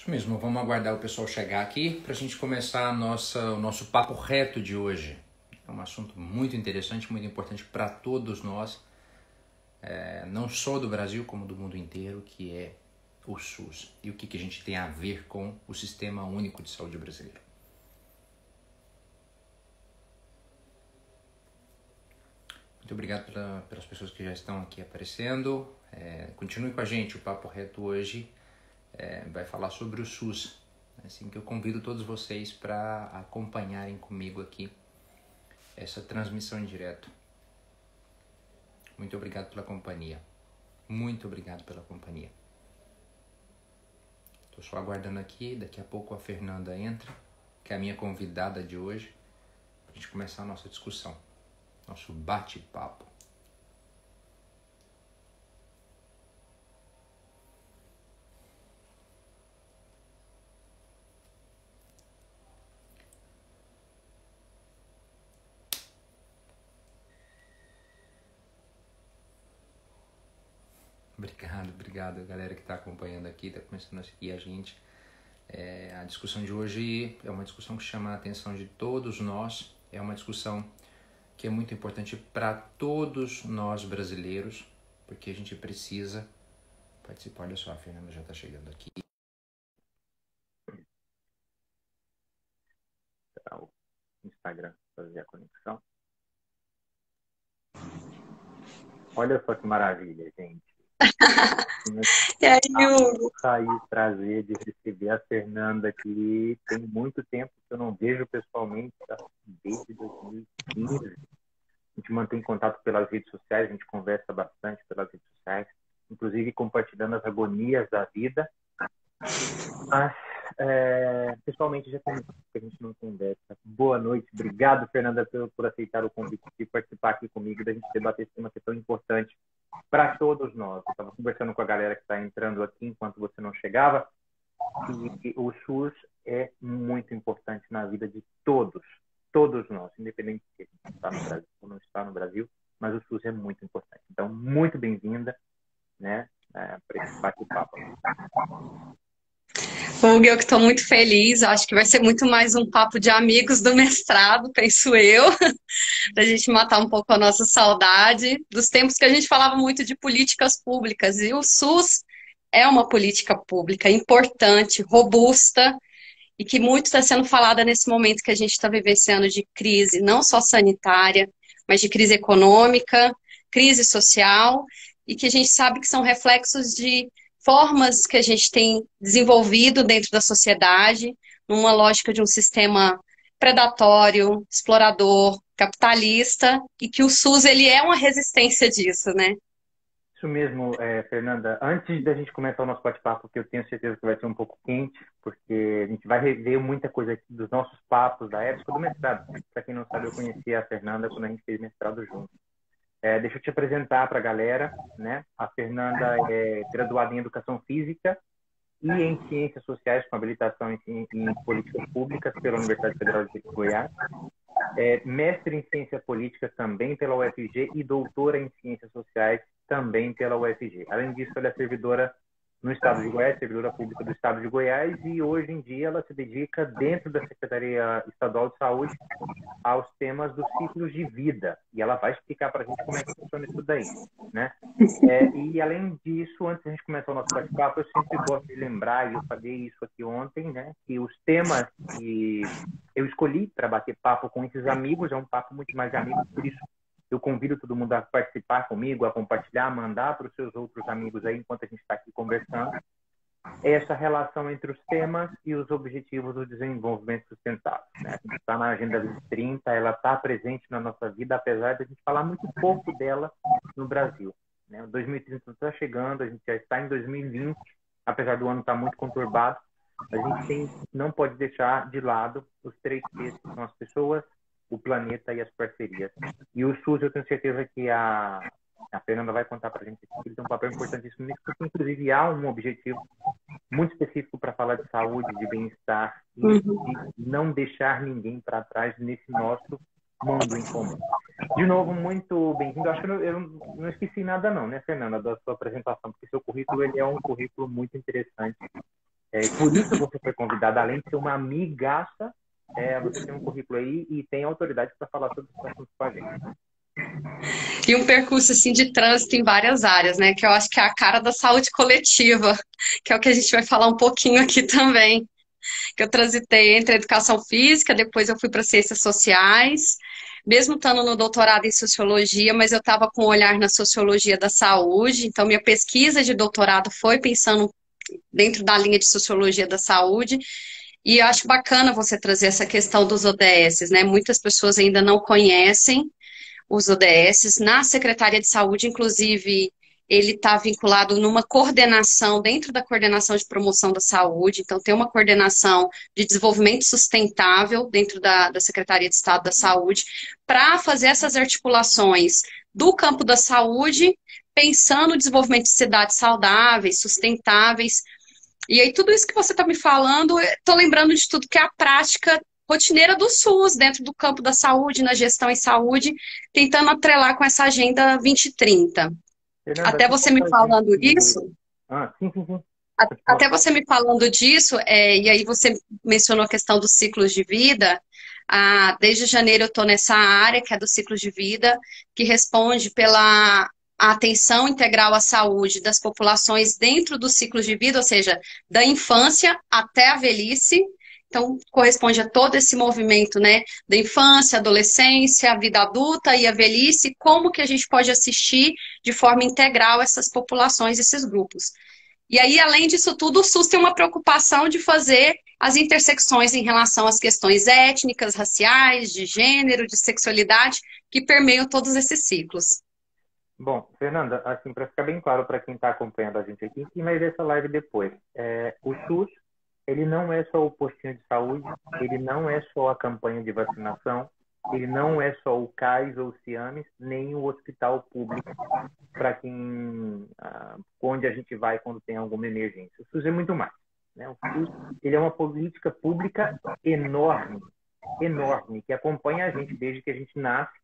Isso mesmo, vamos aguardar o pessoal chegar aqui para a gente começar o nosso papo reto de hoje. É um assunto muito interessante, muito importante para todos nós, não só do Brasil como do mundo inteiro, que é o SUS e o que a gente tem a ver com o Sistema Único de Saúde brasileiro. Muito obrigado pelas pessoas que já estão aqui aparecendo. Continue com a gente, o Papo Reto hoje vai falar sobre o SUS. Assim que eu convido todos vocês para acompanharem comigo aqui essa transmissão em direto. Muito obrigado pela companhia. Muito obrigado pela companhia. Estou só aguardando aqui, daqui a pouco a Fernanda entra, que é a minha convidada de hoje, para a gente começar a nossa discussão, nosso bate-papo. Obrigado galera que está acompanhando aqui, está começando a seguir a gente. A discussão de hoje é uma discussão que chama a atenção de todos nós, é uma discussão que é muito importante para todos nós brasileiros, porque a gente precisa participar. Olha só, a Fernanda já está chegando aqui. O Instagram fazer a conexão. Olha só que maravilha, gente. E aí, Hugo? Sair, prazer de receber a Fernanda aqui. Tem muito tempo que eu não vejo pessoalmente, desde 2015. A gente mantém contato pelas redes sociais, a gente conversa bastante pelas redes sociais, inclusive compartilhando as agonias da vida. Mas, pessoalmente, já tem muito tempo que a gente não conversa. Boa noite. Obrigado, Fernanda, por aceitar o convite de participar aqui comigo, da gente debater esse tema que é tão importante para todos nós. Eu estava conversando com a galera que está entrando aqui enquanto você não chegava, e o SUS é muito importante na vida de todos nós, independente se a gente está no Brasil ou não está no Brasil, mas o SUS é muito importante. Então, muito bem-vinda, né, para esse bate-papo. Hugo, eu que estou muito feliz, acho que vai ser muito mais um papo de amigos do mestrado, penso eu, para a gente matar um pouco a nossa saudade dos tempos que a gente falava muito de políticas públicas, e o SUS é uma política pública importante, robusta, e que muito está sendo falada nesse momento que a gente está vivenciando de crise, não só sanitária, mas de crise econômica, crise social, e que a gente sabe que são reflexos de formas que a gente tem desenvolvido dentro da sociedade, numa lógica de um sistema predatório, explorador, capitalista, e que o SUS ele é uma resistência disso, né? Isso mesmo, Fernanda. Antes da gente começar o nosso bate-papo, que eu tenho certeza que vai ser um pouco quente, porque a gente vai rever muita coisa aqui dos nossos papos da época do mestrado. Para quem não sabe, eu conheci a Fernanda quando a gente fez mestrado junto. Deixa eu te apresentar para a galera, né? A Fernanda é graduada em Educação Física e em Ciências Sociais, com habilitação em Políticas Públicas pela Universidade Federal de Goiás. Mestre em Ciência Política também pela UFG e doutora em Ciências Sociais também pela UFG. Além disso, ela é servidora no Estado de Goiás, servidora pública do Estado de Goiás, e hoje em dia ela se dedica dentro da Secretaria Estadual de Saúde aos temas dos ciclos de vida. E ela vai explicar para a gente como é que funciona isso daí, né? E além disso, antes de a gente começar o nosso bate-papo, eu sempre gosto de lembrar, e eu falei isso aqui ontem, né? Que os temas que eu escolhi para bater papo com esses amigos é um papo muito mais de amigos, por isso eu convido todo mundo a participar comigo, a compartilhar, a mandar para os seus outros amigos aí enquanto a gente está aqui conversando. Essa relação entre os temas e os objetivos do desenvolvimento sustentável, né? A gente está na Agenda 2030, ela está presente na nossa vida, apesar de a gente falar muito pouco dela no Brasil, né? 2030 está chegando, a gente já está em 2020, apesar do ano estar muito conturbado, a gente não pode deixar de lado os 3 P's, que são as pessoas, o planeta e as parcerias. E o SUS, eu tenho certeza que a Fernanda vai contar para a gente que ele tem um papel importantíssimo nisso, porque inclusive há um objetivo muito específico para falar de saúde, de bem-estar e de não deixar ninguém para trás nesse nosso mundo em comum. De novo, muito bem-vindo. Acho que eu não esqueci nada não, né, Fernanda, da sua apresentação, porque seu currículo ele é um currículo muito interessante. Por isso você foi convidada, além de ser uma amigaça, você tem um currículo aí e tem autoridade para falar sobre esse assunto com a gente. E um percurso assim de trânsito em várias áreas, né? Que eu acho que é a cara da saúde coletiva, que é o que a gente vai falar um pouquinho aqui também. Que eu transitei entre a educação física, depois eu fui para ciências sociais, mesmo estando no doutorado em sociologia, mas eu estava com um olhar na sociologia da saúde, então minha pesquisa de doutorado foi pensando dentro da linha de sociologia da saúde, e eu acho bacana você trazer essa questão dos ODS, né? Muitas pessoas ainda não conhecem os ODS. Na Secretaria de Saúde, inclusive, ele está vinculado numa coordenação, dentro da coordenação de promoção da saúde, então tem uma coordenação de desenvolvimento sustentável dentro da Secretaria de Estado da Saúde, para fazer essas articulações do campo da saúde, pensando no desenvolvimento de cidades saudáveis, sustentáveis. E aí, tudo isso que você está me falando, estou lembrando de tudo que é a prática rotineira do SUS, dentro do campo da saúde, na gestão em saúde, tentando atrelar com essa Agenda 2030. Fernanda, Até você me falando isso, sim, sim, sim. até você me falando disso, e aí você mencionou a questão dos ciclos de vida. Desde janeiro eu estou nessa área, que é dos ciclos de vida, que responde pela atenção integral à saúde das populações dentro dos ciclos de vida, ou seja, da infância até a velhice. Então, corresponde a todo esse movimento, né, da infância, adolescência, a vida adulta e a velhice, como que a gente pode assistir de forma integral essas populações, esses grupos. E aí, além disso tudo, o SUS tem uma preocupação de fazer as intersecções em relação às questões étnicas, raciais, de gênero, de sexualidade, que permeiam todos esses ciclos. Bom, Fernanda, assim, para ficar bem claro para quem está acompanhando a gente aqui, e vai ver essa live depois, o SUS, ele não é só o postinho de saúde, ele não é só a campanha de vacinação, ele não é só o CAIS ou o CIAMES, nem o hospital público, para quem, onde a gente vai quando tem alguma emergência. O SUS é muito mais, né? O SUS, ele é uma política pública enorme, enorme, que acompanha a gente desde que a gente nasce,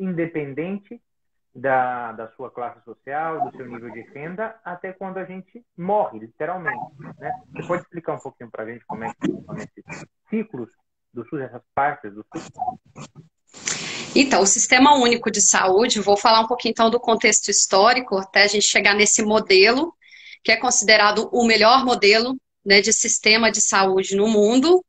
independente da sua classe social, do seu nível de renda, até quando a gente morre, literalmente, né? Você pode explicar um pouquinho para a gente como é que são esses ciclos do SUS, essas partes do SUS? Então, o Sistema Único de Saúde, vou falar um pouquinho então do contexto histórico, até a gente chegar nesse modelo, que é considerado o melhor modelo, né, de sistema de saúde no mundo.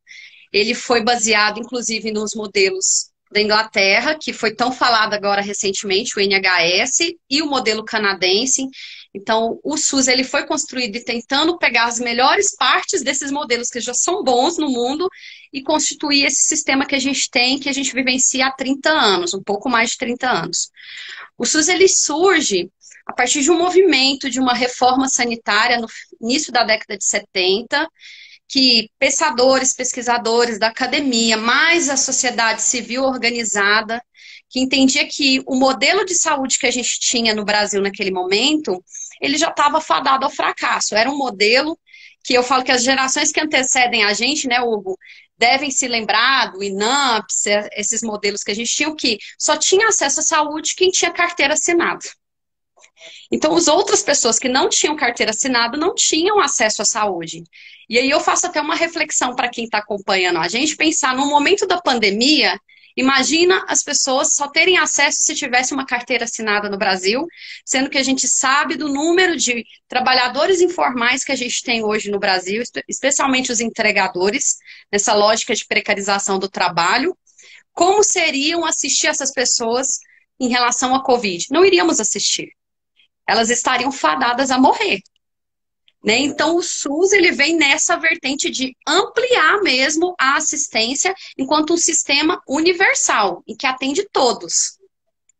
Ele foi baseado, inclusive, nos modelos da Inglaterra, que foi tão falado agora recentemente, o NHS, e o modelo canadense. Então, o SUS ele foi construído tentando pegar as melhores partes desses modelos que já são bons no mundo e constituir esse sistema que a gente tem, que a gente vivencia há 30 anos, um pouco mais de 30 anos. O SUS ele surge a partir de um movimento, de uma reforma sanitária no início da década de 70, que pensadores, pesquisadores da academia, mais a sociedade civil organizada, que entendia que o modelo de saúde que a gente tinha no Brasil naquele momento, ele já estava fadado ao fracasso. Era um modelo que eu falo que as gerações que antecedem a gente, né, Hugo, devem se lembrar do INAMPS, esses modelos que a gente tinha, que só tinha acesso à saúde quem tinha carteira assinada. Então, as outras pessoas que não tinham carteira assinada não tinham acesso à saúde. E aí eu faço até uma reflexão para quem está acompanhando a gente, pensar no momento da pandemia, imagina as pessoas só terem acesso se tivesse uma carteira assinada no Brasil, sendo que a gente sabe do número de trabalhadores informais que a gente tem hoje no Brasil, especialmente os entregadores, nessa lógica de precarização do trabalho. Como seriam assistir essas pessoas em relação à Covid? Não iríamos assistir. Elas estariam fadadas a morrer. Né? Então, o SUS ele vem nessa vertente de ampliar mesmo a assistência enquanto um sistema universal, e que atende todos.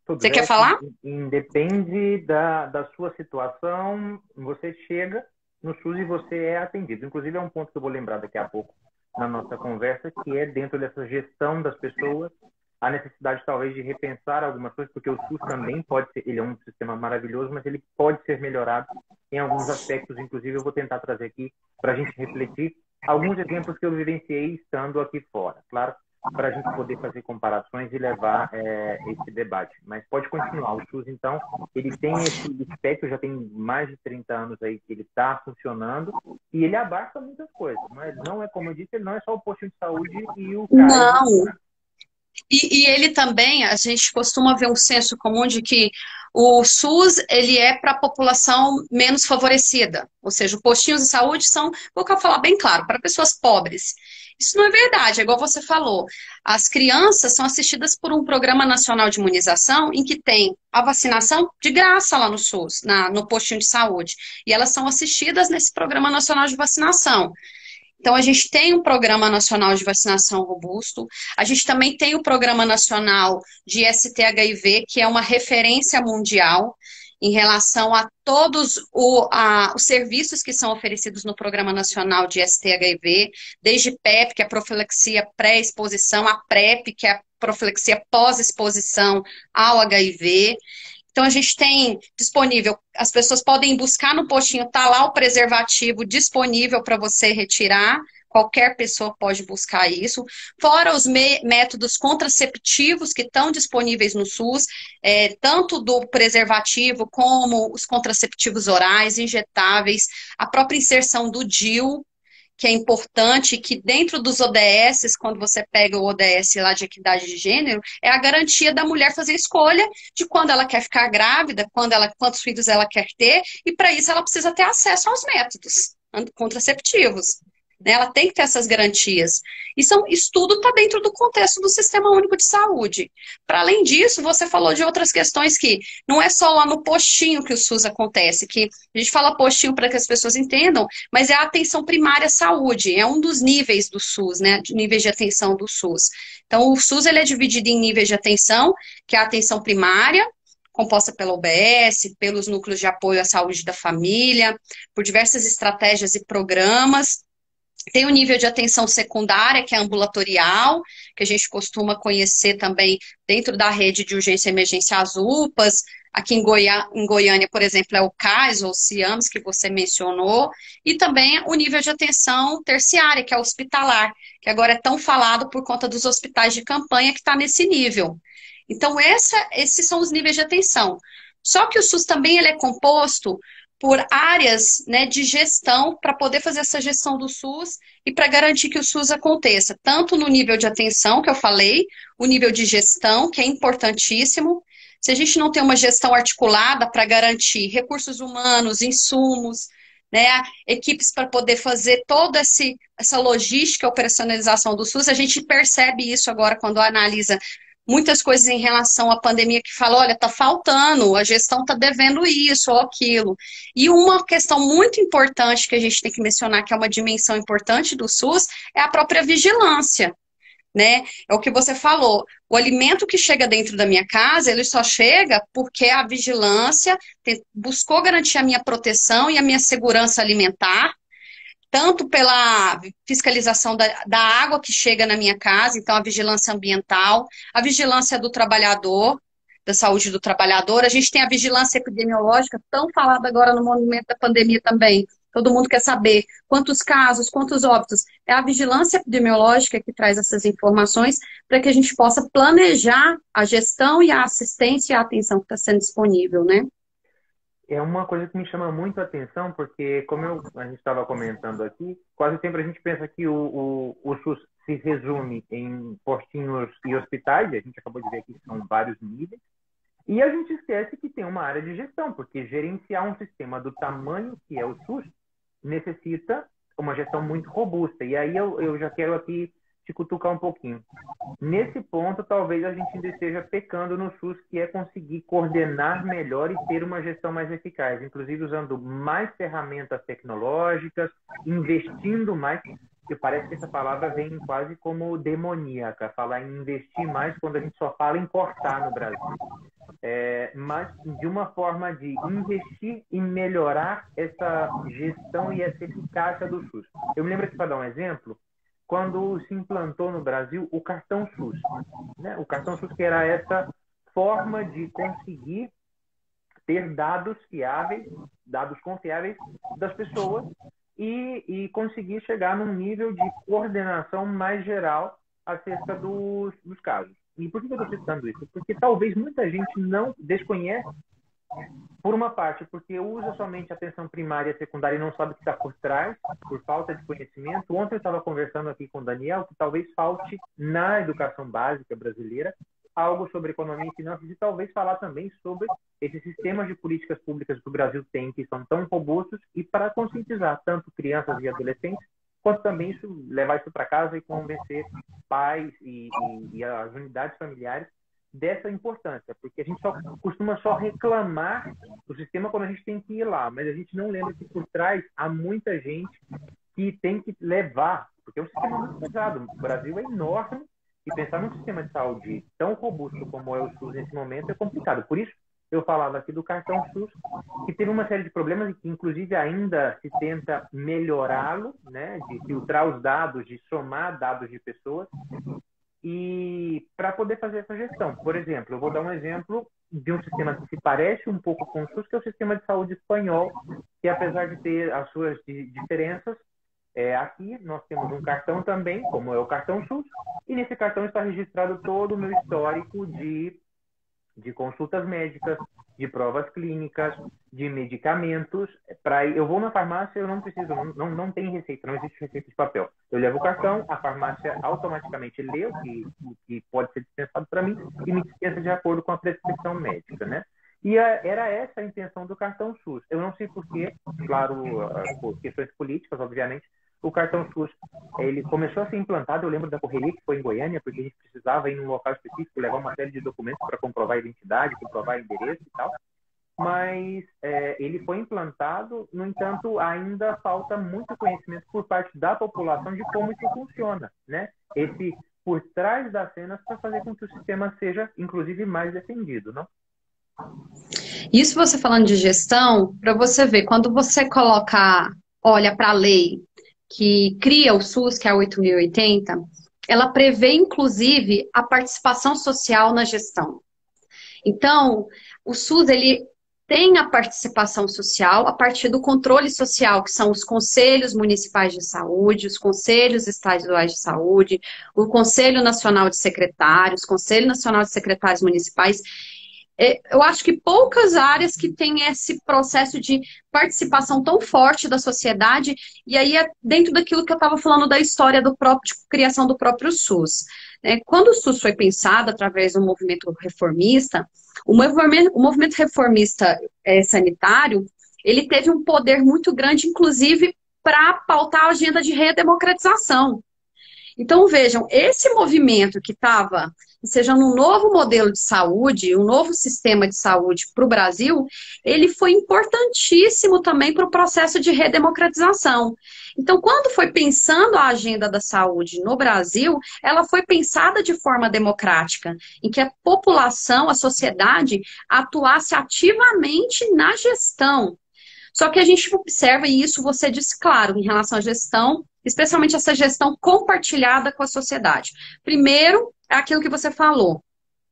Você quer falar? Independe da sua situação, você chega no SUS e você é atendido. Inclusive, é um ponto que eu vou lembrar daqui a pouco na nossa conversa, que é dentro dessa gestão das pessoas, a necessidade talvez de repensar algumas coisas, porque o SUS também pode ser, ele é um sistema maravilhoso, mas ele pode ser melhorado em alguns aspectos. Inclusive, eu vou tentar trazer aqui para a gente refletir alguns exemplos que eu vivenciei estando aqui fora. Claro, para a gente poder fazer comparações e levar esse debate. Mas pode continuar. O SUS, então, ele tem esse espectro, já tem mais de 30 anos aí que ele está funcionando e ele abarca muitas coisas. Não é, como eu disse, ele não é só o postinho de saúde e o CAIS. Não. E ele também, a gente costuma ver um senso comum de que o SUS, ele é para a população menos favorecida. Ou seja, os postinhos de saúde são, vou falar bem claro, para pessoas pobres. Isso não é verdade, é igual você falou. As crianças são assistidas por um programa nacional de imunização em que tem a vacinação de graça lá no SUS, no postinho de saúde. E elas são assistidas nesse programa nacional de vacinação. Então, a gente tem um Programa Nacional de Vacinação robusto, a gente também tem o Programa Nacional de ST-HIV, que é uma referência mundial em relação a todos os serviços que são oferecidos no Programa Nacional de ST-HIV, desde PrEP, que é a profilaxia pré-exposição, a PrEP, que é a profilaxia pós-exposição ao HIV. Então, a gente tem disponível, as pessoas podem buscar no postinho, tá lá o preservativo disponível para você retirar, qualquer pessoa pode buscar isso, fora os métodos contraceptivos que estão disponíveis no SUS, tanto do preservativo como os contraceptivos orais, injetáveis, a própria inserção do DIU, que é importante, que dentro dos ODS, quando você pega o ODS lá de equidade de gênero, é a garantia da mulher fazer escolha de quando ela quer ficar grávida, quantos filhos ela quer ter, e para isso ela precisa ter acesso aos métodos contraceptivos. Ela tem que ter essas garantias. Isso tudo está dentro do contexto do Sistema Único de Saúde. Para além disso, você falou de outras questões que não é só lá no postinho que o SUS acontece, que a gente fala postinho para que as pessoas entendam, mas é a atenção primária à saúde, é um dos níveis do SUS, né, de níveis de atenção do SUS. Então, o SUS ele é dividido em níveis de atenção, que é a atenção primária, composta pela UBS, pelos núcleos de apoio à saúde da família, por diversas estratégias e programas. Tem o nível de atenção secundária, que é ambulatorial, que a gente costuma conhecer também dentro da rede de urgência e emergência, as UPAs. Aqui em Goiânia, por exemplo, é o CAIS ou o CIAMS, que você mencionou. E também o nível de atenção terciária, que é hospitalar, que agora é tão falado por conta dos hospitais de campanha, que está nesse nível. Então, esses são os níveis de atenção. Só que o SUS também ele é composto por áreas, né, de gestão para poder fazer essa gestão do SUS e para garantir que o SUS aconteça, tanto no nível de atenção, que eu falei, o nível de gestão, que é importantíssimo. Se a gente não tem uma gestão articulada para garantir recursos humanos, insumos, né, equipes para poder fazer toda essa logística, operacionalização do SUS, a gente percebe isso agora quando analisa muitas coisas em relação à pandemia que fala, olha, está faltando, a gestão está devendo isso ou aquilo. E uma questão muito importante que a gente tem que mencionar, que é uma dimensão importante do SUS, é a própria vigilância, né? É o que você falou, o alimento que chega dentro da minha casa, ele só chega porque a vigilância buscou garantir a minha proteção e a minha segurança alimentar, tanto pela fiscalização da água que chega na minha casa, então a vigilância ambiental, a vigilância do trabalhador, da saúde do trabalhador, a gente tem a vigilância epidemiológica, tão falada agora no momento da pandemia também. Todo mundo quer saber quantos casos, quantos óbitos. É a vigilância epidemiológica que traz essas informações para que a gente possa planejar a gestão e a assistência e a atenção que está sendo disponível, né? É uma coisa que me chama muito a atenção, porque, como a gente estava comentando aqui, quase sempre a gente pensa que o SUS se resume em postinhos e hospitais, e a gente acabou de ver aqui que são vários níveis, e a gente esquece que tem uma área de gestão, porque gerenciar um sistema do tamanho que é o SUS necessita uma gestão muito robusta. E aí eu já quero aqui te cutucar um pouquinho. Nesse ponto, talvez a gente ainda esteja pecando no SUS, que é conseguir coordenar melhor e ter uma gestão mais eficaz, inclusive usando mais ferramentas tecnológicas, investindo mais, que parece que essa palavra vem quase como demoníaca, falar em investir mais quando a gente só fala em cortar no Brasil. Mas de uma forma de investir e melhorar essa gestão e essa eficácia do SUS. Eu me lembro aqui, para dar um exemplo, quando se implantou no Brasil o cartão SUS, né? O cartão SUS, que era essa forma de conseguir ter dados fiáveis, dados confiáveis das pessoas e conseguir chegar num nível de coordenação mais geral acerca dos casos. E por que eu estou citando isso? Porque talvez muita gente não desconhece, por uma parte, porque usa somente a atenção primária e secundária e não sabe o que está por trás, por falta de conhecimento. Ontem eu estava conversando aqui com o Daniel que talvez falte na educação básica brasileira algo sobre economia e finanças e talvez falar também sobre esses sistemas de políticas públicas que o Brasil tem, que são tão robustos, e para conscientizar tanto crianças e adolescentes, quanto também isso, levar isso para casa e convencer pais e as unidades familiares dessa importância, porque a gente costuma só reclamar do sistema quando a gente tem que ir lá, mas a gente não lembra que por trás há muita gente que tem que levar, porque é um sistema muito pesado. O Brasil é enorme e pensar num sistema de saúde tão robusto como é o SUS nesse momento é complicado. Por isso, eu falava aqui do cartão SUS, que teve uma série de problemas e que, inclusive, ainda se tenta melhorá-lo, né, de filtrar os dados, de somar dados de pessoas, e para poder fazer essa gestão. Por exemplo, eu vou dar um exemplo de um sistema que se parece um pouco com o SUS, que é o sistema de saúde espanhol, que apesar de ter as suas diferenças, aqui nós temos um cartão também, como é o cartão SUS, e nesse cartão está registrado todo o meu histórico de consultas médicas, de provas clínicas, de medicamentos. Eu vou na farmácia, eu não preciso, não tem receita, não existe receita de papel. Eu levo o cartão, a farmácia automaticamente lê o que pode ser dispensado para mim e me dispensa de acordo com a prescrição médica, né? E era essa a intenção do cartão SUS. Eu não sei porquê, claro, por questões políticas, obviamente, o cartão SUS, ele começou a ser implantado, eu lembro da correria que foi em Goiânia, porque a gente precisava ir num local específico, levar uma série de documentos para comprovar a identidade, comprovar endereço e tal, mas ele foi implantado, no entanto, ainda falta muito conhecimento por parte da população de como isso funciona, né? Esse por trás das cenas para fazer com que o sistema seja, inclusive, mais defendido, não? Isso você falando de gestão, para você ver, quando você olha para a lei que cria o SUS, que é a 8.080, ela prevê, inclusive, a participação social na gestão. Então, o SUS, ele tem a participação social a partir do controle social, que são os conselhos municipais de saúde, os conselhos estaduais de saúde, o Conselho Nacional de Secretários, Conselho Nacional de Secretários Municipais. Eu acho que poucas áreas que têm esse processo de participação tão forte da sociedade, e aí é dentro daquilo que eu estava falando da história de criação do próprio SUS. Quando o SUS foi pensado através do movimento reformista, o movimento reformista sanitário, ele teve um poder muito grande, inclusive, para pautar a agenda de redemocratização. Então, vejam, esse movimento que estava, seja num novo modelo de saúde, um novo sistema de saúde para o Brasil, ele foi importantíssimo também para o processo de redemocratização. Então, quando foi pensando a agenda da saúde no Brasil, ela foi pensada de forma democrática, em que a população, a sociedade, atuasse ativamente na gestão. Só que a gente observa, e isso você disse claro, em relação à gestão, especialmente essa gestão compartilhada com a sociedade. Primeiro, é aquilo que você falou.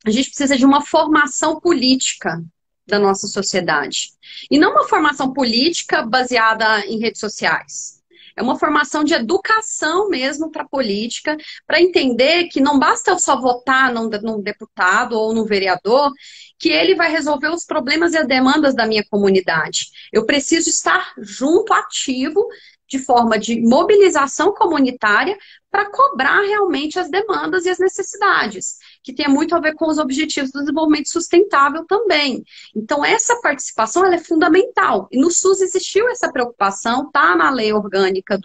A gente precisa de uma formação política da nossa sociedade. E não uma formação política baseada em redes sociais. É uma formação de educação mesmo para a política, para entender que não basta eu só votar num deputado ou num vereador, que ele vai resolver os problemas e as demandas da minha comunidade. Eu preciso estar junto, ativo, de forma de mobilização comunitária para cobrar realmente as demandas e as necessidades, que tem muito a ver com os objetivos do desenvolvimento sustentável também. Então, essa participação ela é fundamental. E no SUS existiu essa preocupação, está na lei orgânica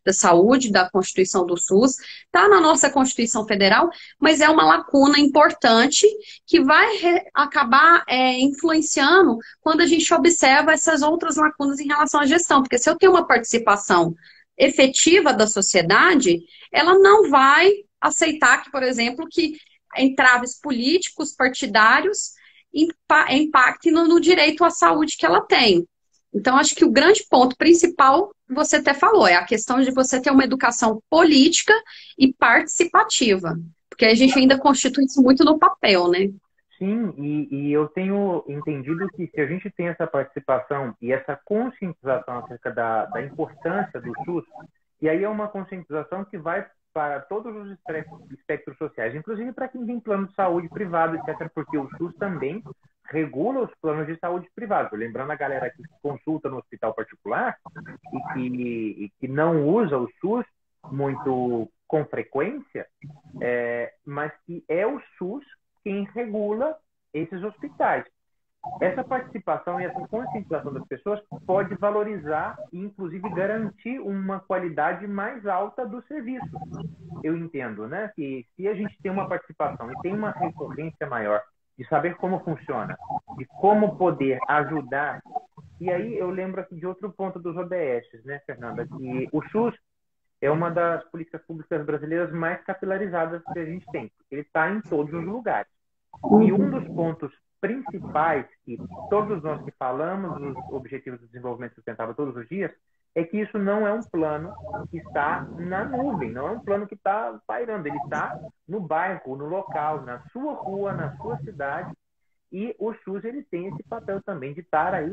da saúde, da Constituição do SUS, está na nossa Constituição Federal, mas é uma lacuna importante que vai acabar influenciando quando a gente observa essas outras lacunas em relação à gestão. Porque se eu tenho uma participação efetiva da sociedade, ela não vai aceitar que, por exemplo, que entraves políticos, partidários, impactem no direito à saúde que ela tem. Então, acho que o grande ponto principal, você até falou, é a questão de você ter uma educação política e participativa. Porque a gente ainda constitui isso muito no papel, né? Sim, e eu tenho entendido que se a gente tem essa participação e essa conscientização acerca da importância do SUS, E aí é uma conscientização que vai para todos os espectros sociais, inclusive para quem tem plano de saúde privado, etc., porque o SUS também regula os planos de saúde privados. Lembrando a galera que consulta no hospital particular e que não usa o SUS muito com frequência, mas que é o SUS quem regula esses hospitais. Essa participação e essa conscientização das pessoas pode valorizar e, inclusive, garantir uma qualidade mais alta do serviço. Eu entendo, né, que se a gente tem uma participação e tem uma recorrência maior de saber como funciona, de como poder ajudar, e aí eu lembro aqui de outro ponto dos ODS, né, Fernanda, que o SUS é uma das políticas públicas brasileiras mais capilarizadas que a gente tem, porque ele está em todos os lugares. E um dos pontos principais que todos nós que falamos dos Objetivos de Desenvolvimento Sustentável todos os dias é que isso não é um plano que está na nuvem, não é um plano que está pairando, ele está no bairro, no local, na sua rua, na sua cidade, e o SUS ele tem esse papel também de estar aí,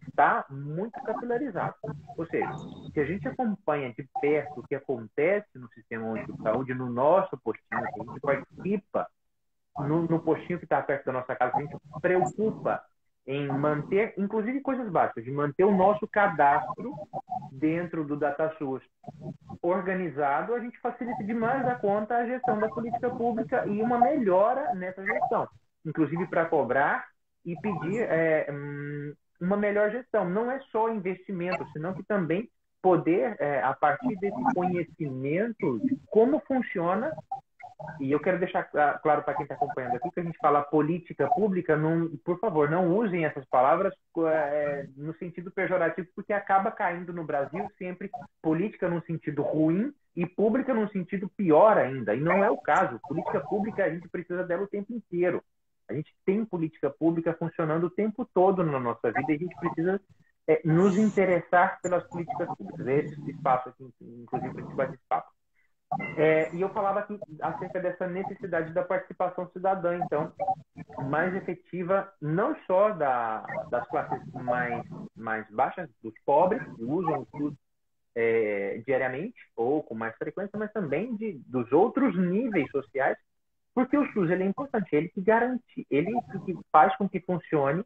está muito capilarizado. Ou seja, se a gente acompanha de perto o que acontece no Sistema Único de Saúde, no nosso postinho, que a gente participa no postinho que está perto da nossa casa, a gente se preocupa em manter, inclusive coisas básicas, de manter o nosso cadastro dentro do DataSUS organizado, a gente facilita demais a conta a gestão da política pública e uma melhora nessa gestão, inclusive para cobrar e pedir uma melhor gestão. Não é só investimento, senão que também poder, a partir desse conhecimento de como funciona. E eu quero deixar claro para quem está acompanhando aqui que a gente fala política pública, por favor, não usem essas palavras no sentido pejorativo, porque acaba caindo no Brasil sempre política num sentido ruim e pública num sentido pior ainda. E não é o caso. Política pública, a gente precisa dela o tempo inteiro. A gente tem política pública funcionando o tempo todo na nossa vida e a gente precisa nos interessar pelas políticas públicas. Esse espaço aqui, inclusive, para a gente bater esse papo. E eu falava aqui acerca dessa necessidade da participação cidadã, então, mais efetiva, não só das classes mais baixas, dos pobres, que usam o SUS diariamente ou com mais frequência, mas também dos outros níveis sociais, porque o SUS ele é importante, ele que garante, ele que faz com que funcione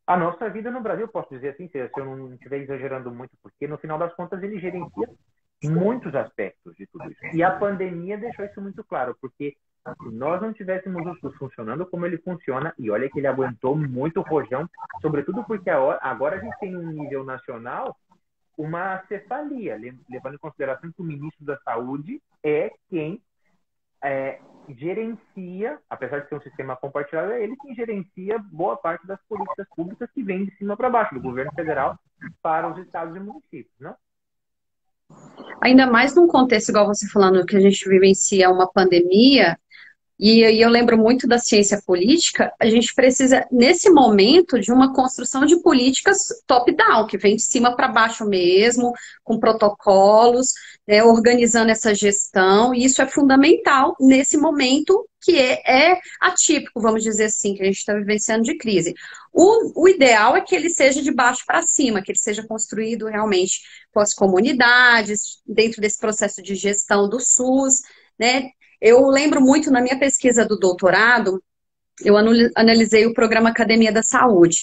a nossa vida no Brasil, posso dizer assim, se eu não estiver exagerando muito, porque no final das contas ele gerencia muitos aspectos de tudo isso. E a pandemia deixou isso muito claro, porque se nós não tivéssemos o SUS funcionando como ele funciona, e olha que ele aguentou muito o rojão, sobretudo porque agora a gente tem um nível nacional uma cefalia, levando em consideração que o ministro da Saúde é quem gerencia, apesar de ser um sistema compartilhado, é ele quem gerencia boa parte das políticas públicas que vêm de cima para baixo, do governo federal para os estados e municípios, não? Ainda mais num contexto, igual você falando, que a gente vivencia uma pandemia, e eu lembro muito da ciência política, a gente precisa, nesse momento, de uma construção de políticas top-down, que vem de cima para baixo mesmo, com protocolos, organizando essa gestão, e isso é fundamental nesse momento que é atípico, vamos dizer assim, que a gente está vivenciando de crise. O ideal é que ele seja de baixo para cima, que ele seja construído realmente com as comunidades, dentro desse processo de gestão do SUS, né? Eu lembro muito, na minha pesquisa do doutorado, eu analisei o programa Academia da Saúde,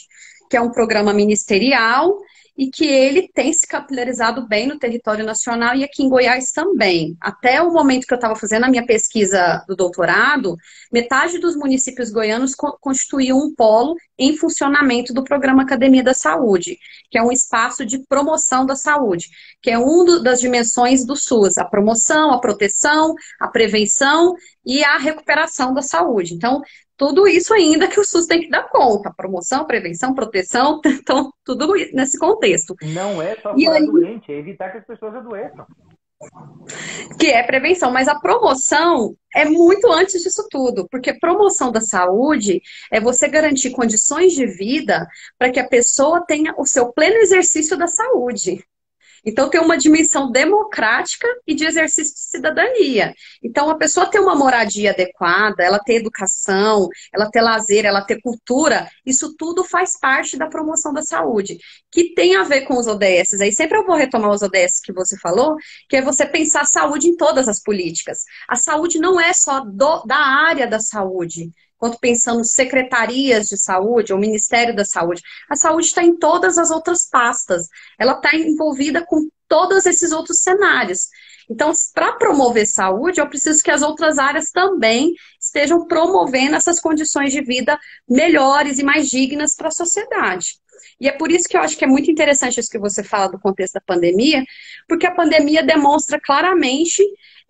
que é um programa ministerial e que ele tem se capilarizado bem no território nacional e aqui em Goiás também. Até o momento que eu estava fazendo a minha pesquisa do doutorado, metade dos municípios goianos constituíam um polo em funcionamento do programa Academia da Saúde, que é um espaço de promoção da saúde, que é uma das dimensões do SUS, a promoção, a proteção, a prevenção e a recuperação da saúde. Então, tudo isso ainda que o SUS tem que dar conta. Promoção, prevenção, proteção, então tudo nesse contexto. Não é só curar doente, é evitar que as pessoas adoeçam. Que é prevenção, mas a promoção é muito antes disso tudo, porque promoção da saúde é você garantir condições de vida para que a pessoa tenha o seu pleno exercício da saúde. Então, tem uma dimensão democrática e de exercício de cidadania. Então, a pessoa ter uma moradia adequada, ela ter educação, ela ter lazer, ela ter cultura, isso tudo faz parte da promoção da saúde, que tem a ver com os ODS. Aí sempre eu vou retomar os ODS que você falou, que é você pensar a saúde em todas as políticas. A saúde não é só da área da saúde, quanto pensando secretarias de saúde ou Ministério da Saúde. A saúde está em todas as outras pastas. Ela está envolvida com todos esses outros cenários. Então, para promover saúde, eu preciso que as outras áreas também estejam promovendo essas condições de vida melhores e mais dignas para a sociedade. E é por isso que eu acho que é muito interessante isso que você fala do contexto da pandemia, porque a pandemia demonstra claramente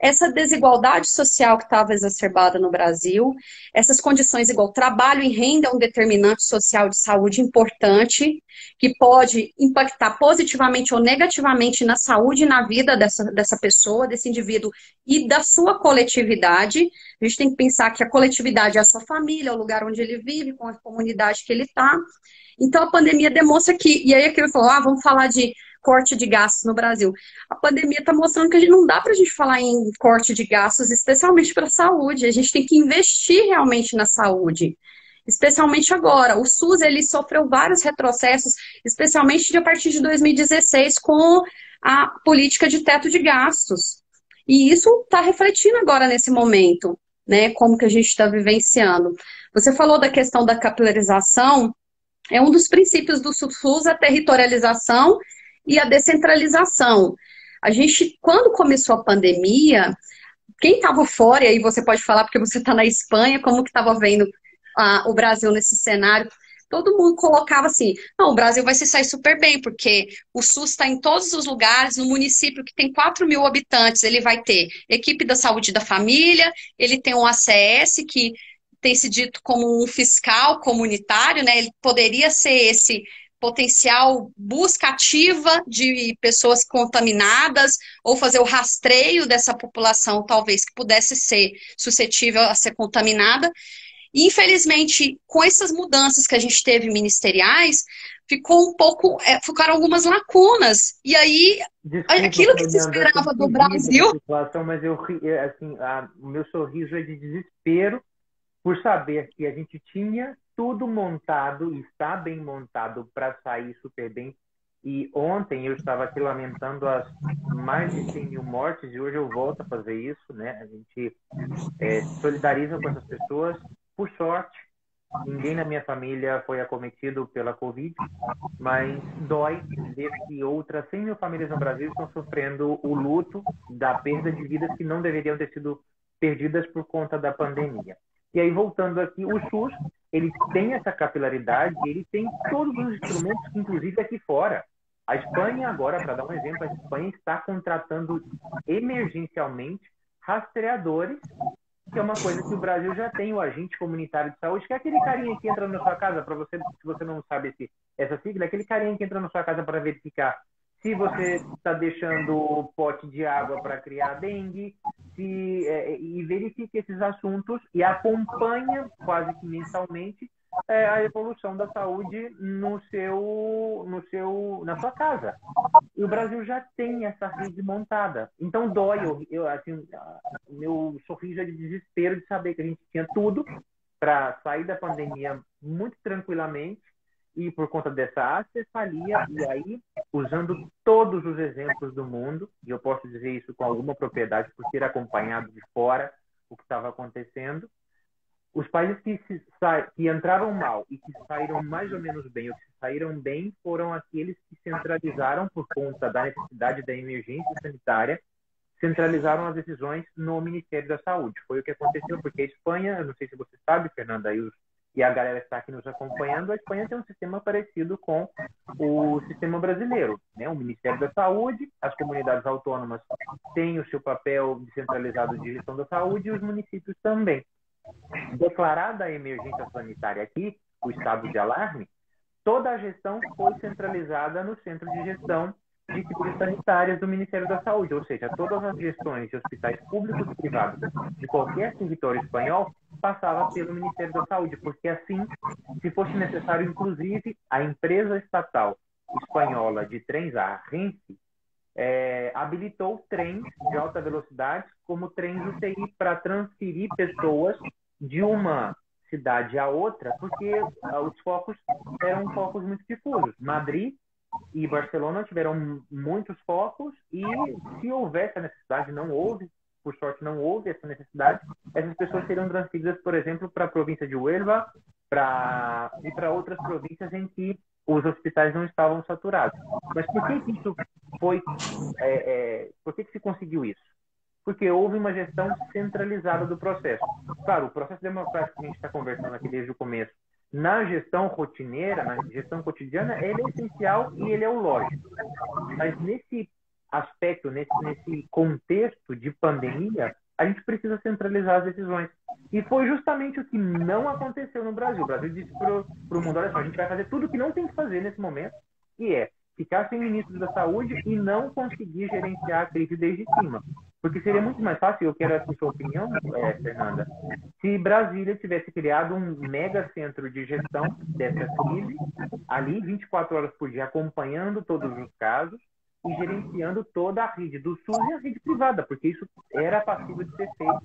essa desigualdade social que estava exacerbada no Brasil, essas condições igual trabalho e renda é um determinante social de saúde importante, que pode impactar positivamente ou negativamente na saúde e na vida dessa pessoa, desse indivíduo e da sua coletividade. A gente tem que pensar que a coletividade é a sua família, é o lugar onde ele vive, com a comunidade que ele está. Então, a pandemia demonstra que, e aí aquilo falou, vamos falar de corte de gastos no Brasil. A pandemia está mostrando que não dá para a gente falar em corte de gastos, especialmente para a saúde. A gente tem que investir realmente na saúde, especialmente agora. O SUS ele sofreu vários retrocessos, especialmente a partir de 2016, com a política de teto de gastos. E isso está refletindo agora nesse momento, né? Como que a gente está vivenciando. Você falou da questão da capilarização. É um dos princípios do SUS a territorialização e a descentralização. A gente, quando começou a pandemia, quem estava fora, e aí você pode falar porque você está na Espanha, como que estava vendo o Brasil nesse cenário, todo mundo colocava assim, não, o Brasil vai se sair super bem, porque o SUS está em todos os lugares, no município que tem 4.000 habitantes, ele vai ter equipe da saúde da família, ele tem um ACS que tem se dito como um fiscal comunitário, né? Ele poderia ser esse potencial busca ativa de pessoas contaminadas ou fazer o rastreio dessa população, talvez, que pudesse ser suscetível a ser contaminada. E, infelizmente, com essas mudanças que a gente teve ministeriais, ficaram algumas lacunas. E aí, Desculpa, aquilo que se Fernanda, esperava do eu Brasil... situação, mas o meu sorriso é de desespero por saber que a gente tinha tudo montado e está bem montado para sair super bem. E ontem eu estava aqui lamentando as mais de 100 mil mortes e hoje eu volto a fazer isso, né? A gente solidariza com essas pessoas. Por sorte, ninguém na minha família foi acometido pela Covid, mas dói ver que outras 100 mil famílias no Brasil estão sofrendo o luto da perda de vidas que não deveriam ter sido perdidas por conta da pandemia. E aí, voltando aqui, o SUS, ele tem essa capilaridade, ele tem todos os instrumentos, inclusive aqui fora. A Espanha, agora, para dar um exemplo, a Espanha está contratando emergencialmente rastreadores, que é uma coisa que o Brasil já tem, o agente comunitário de saúde, que é aquele carinha que entra na sua casa, para você, se você não sabe essa sigla, é aquele carinha que entra na sua casa para verificar se você está deixando pote de água para criar dengue, e verifica esses assuntos e acompanha quase que mensalmente a evolução da saúde na sua casa. E o Brasil já tem essa rede montada. Então dói, meu sorriso é de desespero de saber que a gente tinha tudo para sair da pandemia muito tranquilamente, e por conta dessa acefalia, e aí, usando todos os exemplos do mundo, e eu posso dizer isso com alguma propriedade por ter acompanhado de fora o que estava acontecendo, os países que entraram mal e que saíram mais ou menos bem, ou que saíram bem, foram aqueles que centralizaram, por conta da necessidade da emergência sanitária, centralizaram as decisões no Ministério da Saúde. Foi o que aconteceu, porque a Espanha, eu não sei se você sabe, Fernanda, e a galera que está aqui nos acompanhando, a Espanha tem um sistema parecido com o sistema brasileiro, né? O Ministério da Saúde, as comunidades autônomas têm o seu papel descentralizado de gestão da saúde e os municípios também. Declarada a emergência sanitária aqui, o estado de alarme, toda a gestão foi centralizada no Centro de Gestão de Crises Sanitárias do Ministério da Saúde, ou seja, todas as gestões de hospitais públicos e privados de qualquer território espanhol passava pelo Ministério da Saúde, porque assim, se fosse necessário, inclusive, a empresa estatal espanhola de trens, a Renfe, habilitou trens de alta velocidade como trens UTI para transferir pessoas de uma cidade a outra, porque os focos eram focos muito difusos. Madrid e Barcelona tiveram muitos focos e se houvesse a necessidade, não houve, por sorte não houve essa necessidade, essas pessoas seriam transferidas, por exemplo, para a província de Huelva e para outras províncias em que os hospitais não estavam saturados. Mas por que isso foi... por que se conseguiu isso? Porque houve uma gestão centralizada do processo. Claro, o processo democrático que a gente está conversando aqui desde o começo, na gestão rotineira, na gestão cotidiana, ele é essencial e ele é o lógico. Mas nesse aspecto, nesse contexto de pandemia, a gente precisa centralizar as decisões. E foi justamente o que não aconteceu no Brasil. O Brasil disse para o mundo, olha só, a gente vai fazer tudo o que não tem que fazer nesse momento, que é ficar sem ministro da saúde e não conseguir gerenciar a crise desde cima. Porque seria muito mais fácil, eu quero a sua opinião, Fernanda, se Brasília tivesse criado um mega centro de gestão dessa crise, ali 24 horas por dia, acompanhando todos os casos e gerenciando toda a rede do SUS e a rede privada, porque isso era passível de ser feito.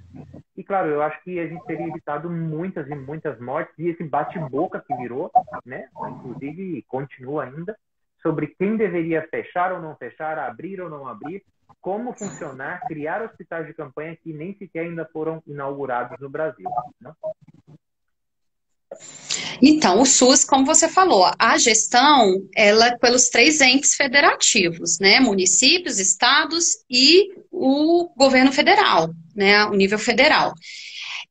E, claro, eu acho que a gente teria evitado muitas e muitas mortes e esse bate-boca que virou, né, inclusive continua ainda, sobre quem deveria fechar ou não fechar, abrir ou não abrir, como funcionar, criar hospitais de campanha que nem sequer ainda foram inaugurados no Brasil. Né? Então, o SUS, como você falou, a gestão, ela é pelos 3 entes federativos, né? Municípios, estados e o governo federal, né? O nível federal.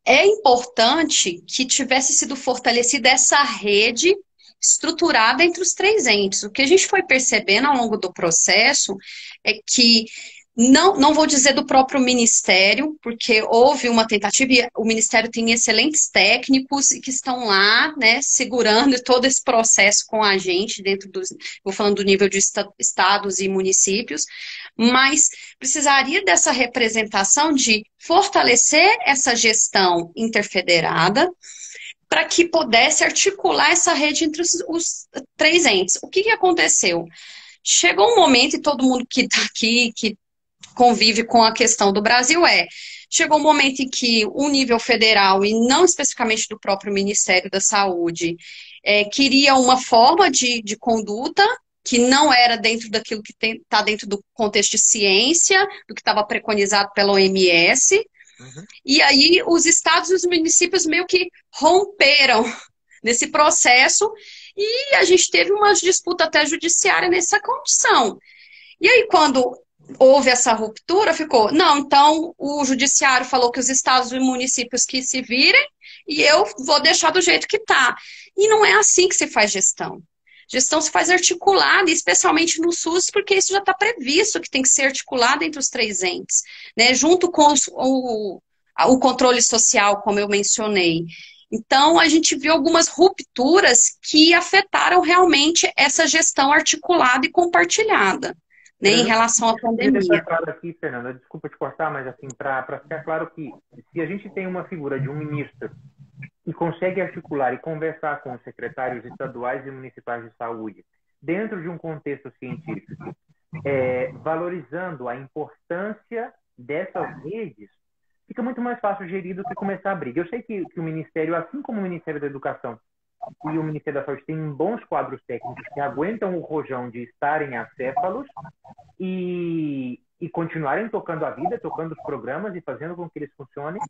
É importante que tivesse sido fortalecida essa rede estruturada entre os 3 entes. O que a gente foi percebendo ao longo do processo é que não vou dizer do próprio Ministério, porque houve uma tentativa e o Ministério tem excelentes técnicos que estão lá, né, segurando todo esse processo com a gente, vou falando do nível de estados e municípios, mas precisaria dessa representação de fortalecer essa gestão interfederada para que pudesse articular essa rede entre os 3 entes. O que aconteceu? Chegou um momento, e todo mundo que está aqui, que convive com a questão do Brasil chegou um momento em que o nível federal, e não especificamente do próprio Ministério da Saúde, queria uma forma de conduta que não era dentro daquilo que está dentro do contexto de ciência, do que estava preconizado pela OMS, e aí os estados e os municípios meio que romperam nesse processo, e a gente teve uma disputa até judiciária nessa condição. E aí, quando houve essa ruptura, ficou, não, então o judiciário falou que os estados e municípios que se virem e eu vou deixar do jeito que está. E não é assim que se faz gestão. Gestão se faz articulada, especialmente no SUS, porque isso já está previsto que tem que ser articulado entre os 3 entes, né, junto com o controle social, como eu mencionei. Então, a gente viu algumas rupturas que afetaram realmente essa gestão articulada e compartilhada. Né, em relação à pandemia. Eu queria deixar claro aqui, Fernanda, desculpa te cortar, mas assim, para ficar claro que se a gente tem uma figura de um ministro que consegue articular e conversar com os secretários estaduais e municipais de saúde dentro de um contexto científico, valorizando a importância dessas redes, fica muito mais fácil gerir do que começar a briga. Eu sei que o Ministério, assim como o Ministério da Educação e o Ministério da Saúde, tem bons quadros técnicos que aguentam o rojão de estarem acéfalos e continuarem tocando a vida, tocando os programas e fazendo com que eles funcionem,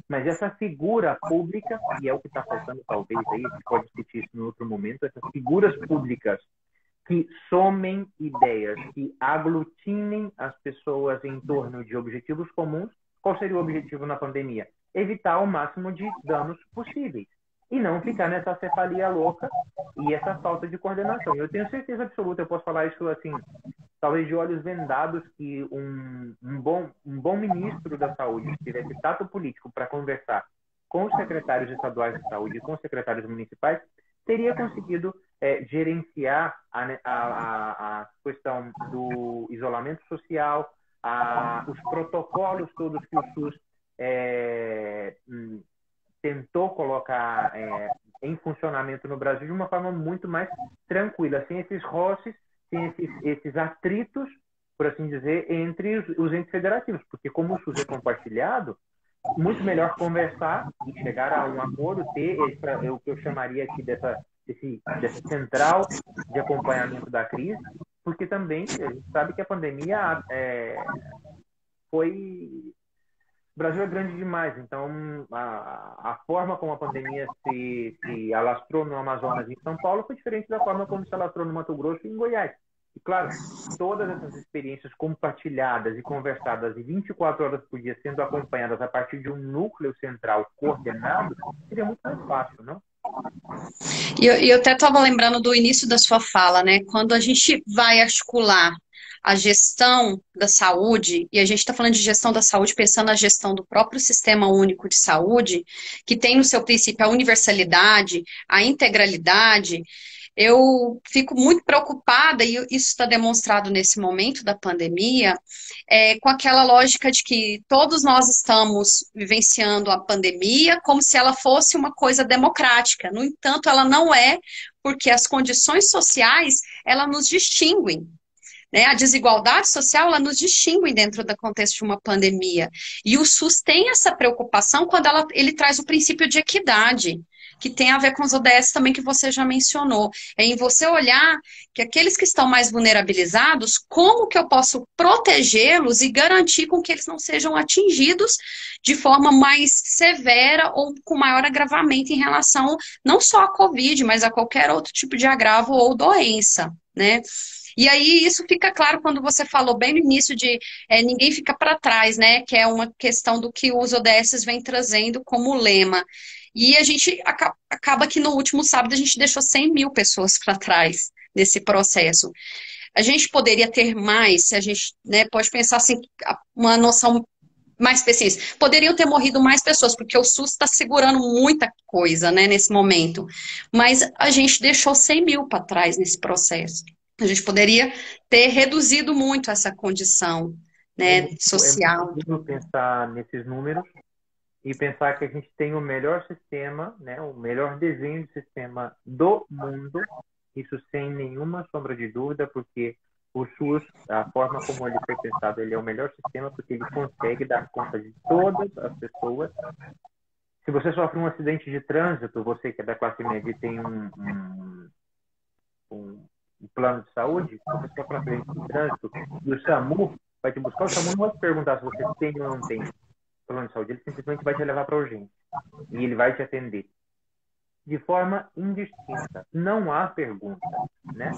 mas essa figura pública, e é o que está faltando talvez aí, a gente pode discutir isso em outro momento, essas figuras públicas que somem ideias, que aglutinem as pessoas em torno de objetivos comuns. Qual seria o objetivo na pandemia? Evitar o máximo de danos possíveis. E não ficar nessa cefalia louca e essa falta de coordenação. Eu tenho certeza absoluta, eu posso falar isso assim, talvez de olhos vendados, que um bom ministro da saúde, se tivesse tato político para conversar com os secretários estaduais de saúde e com os secretários municipais, teria conseguido gerenciar a questão do isolamento social, os protocolos todos que o SUS tentou colocar em funcionamento no Brasil de uma forma muito mais tranquila, sem esses roces, sem esses atritos por assim dizer, entre os entes federativos, porque como o SUS é compartilhado, muito melhor conversar e chegar a um acordo, ter o que eu chamaria aqui dessa central de acompanhamento da crise, porque também a gente sabe que a pandemia foi... O Brasil é grande demais, então a forma como a pandemia se alastrou no Amazonas e em São Paulo foi diferente da forma como se alastrou no Mato Grosso e em Goiás. E, claro, todas essas experiências compartilhadas e conversadas e 24 horas por dia sendo acompanhadas a partir de um núcleo central coordenado, seria muito mais fácil, não? E eu até estava lembrando do início da sua fala, né? Quando a gente vai articular a gestão da saúde, e a gente está falando de gestão da saúde pensando na gestão do próprio Sistema Único de Saúde, que tem no seu princípio a universalidade, a integralidade, eu fico muito preocupada, e isso está demonstrado nesse momento da pandemia, com aquela lógica de que todos nós estamos vivenciando a pandemia como se ela fosse uma coisa democrática. No entanto, ela não é, porque as condições sociais, elas nos distinguem. Né? A desigualdade social, ela nos distingue dentro do contexto de uma pandemia. E o SUS tem essa preocupação quando ele traz o princípio de equidade, que tem a ver com os ODS também que você já mencionou. É em você olhar que aqueles que estão mais vulnerabilizados, como que eu posso protegê-los e garantir com que eles não sejam atingidos de forma mais severa ou com maior agravamento em relação não só à Covid, mas a qualquer outro tipo de agravo ou doença, né? E aí isso fica claro quando você falou bem no início de ninguém fica para trás, né? Que é uma questão do que os ODS vem trazendo como lema. E a gente acaba que no último sábado a gente deixou 100 mil pessoas para trás nesse processo. A gente poderia ter mais, se a gente pode pensar assim, uma noção mais específica. Poderiam ter morrido mais pessoas, porque o SUS está segurando muita coisa, né, nesse momento. Mas a gente deixou 100 mil para trás nesse processo. A gente poderia ter reduzido muito essa condição, né, social. É possível pensar nesses números e pensar que a gente tem o melhor sistema, né, o melhor desenho de sistema do mundo, isso sem nenhuma sombra de dúvida, porque o SUS, a forma como ele foi pensado, ele é o melhor sistema porque ele consegue dar conta de todas as pessoas. Se você sofre um acidente de trânsito, você que é da classe média e tem um plano de saúde, você sofre um acidente de trânsito e o SAMU vai te buscar, o SAMU não vai te perguntar se você tem ou não tem plano de saúde, ele simplesmente vai te levar para a urgência e ele vai te atender de forma indistinta. Não há pergunta, né?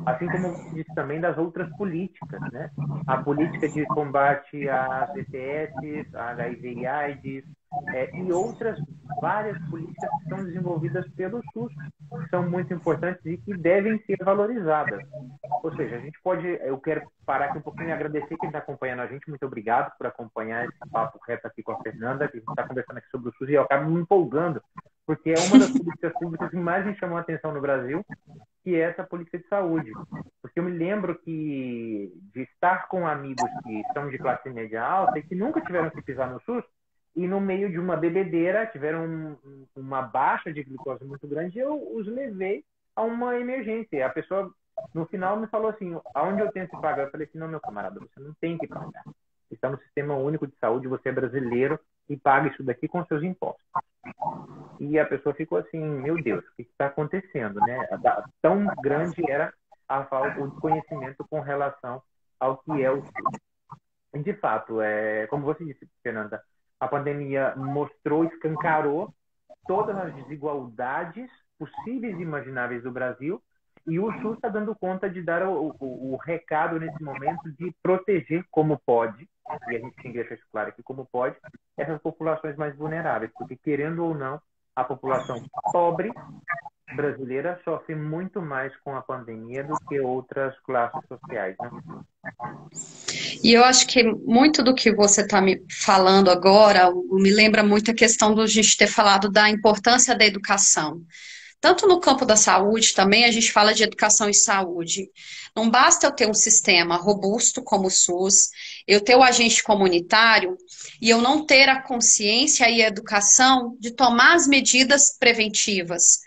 Assim como você disse também das outras políticas, né? A política de combate às ETS, a HIV e AIDS, e outras várias políticas que são desenvolvidas pelo SUS, que são muito importantes e que devem ser valorizadas. Ou seja, a gente pode... Eu quero parar aqui um pouquinho e agradecer quem está acompanhando a gente. Muito obrigado por acompanhar esse papo reto aqui com a Fernanda, que a gente está conversando aqui sobre o SUS, e eu acabo me empolgando, porque é uma das políticas públicas que mais me chamou a atenção no Brasil, que é essa política de saúde. Porque eu me lembro de estar com amigos que são de classe média alta e que nunca tiveram que pisar no SUS, e no meio de uma bebedeira tiveram uma baixa de glicose muito grande, e eu os levei a uma emergência. A pessoa, no final, me falou assim, aonde eu tenho que pagar? Eu falei assim, não, meu camarada, você não tem que pagar. Você está no Sistema Único de Saúde, você é brasileiro e paga isso daqui com seus impostos. E a pessoa ficou assim, meu Deus, o que está acontecendo, né? Tão grande era a falta de conhecimento com relação ao que é o SUS. De fato, como você disse, Fernanda, a pandemia mostrou, escancarou todas as desigualdades possíveis e imagináveis do Brasil, e o SUS está dando conta de dar o recado nesse momento de proteger como pode, e a gente tem que deixar isso claro aqui, como pode, essas populações mais vulneráveis, porque querendo ou não, a população pobre brasileira sofre muito mais com a pandemia do que outras classes sociais, né? E eu acho que muito do que você está me falando agora me lembra muito a questão de a gente ter falado da importância da educação. Tanto no campo da saúde também a gente fala de educação e saúde. Não basta eu ter um sistema robusto como o SUS, eu ter o agente comunitário e eu não ter a consciência e a educação de tomar as medidas preventivas,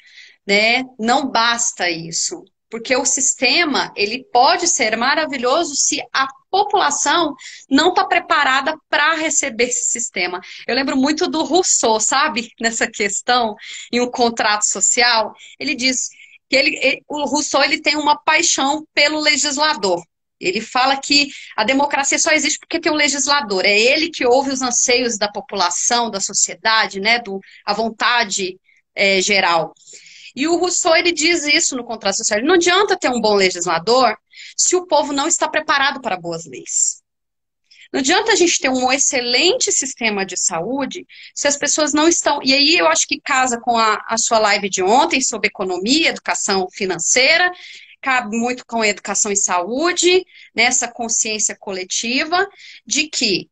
né? Não basta isso. Porque o sistema, ele pode ser maravilhoso se a população não está preparada para receber esse sistema. Eu lembro muito do Rousseau, sabe? Nessa questão, em um contrato social, ele diz que o Rousseau ele tem uma paixão pelo legislador. Ele fala que a democracia só existe porque tem um legislador. É ele que ouve os anseios da população, da sociedade, né? A vontade geral. E o Rousseau, ele diz isso no contrato social. Não adianta ter um bom legislador se o povo não está preparado para boas leis. Não adianta a gente ter um excelente sistema de saúde se as pessoas não estão... E aí eu acho que casa com a sua live de ontem sobre economia, educação financeira, cabe muito com a educação e saúde, nessa consciência coletiva de que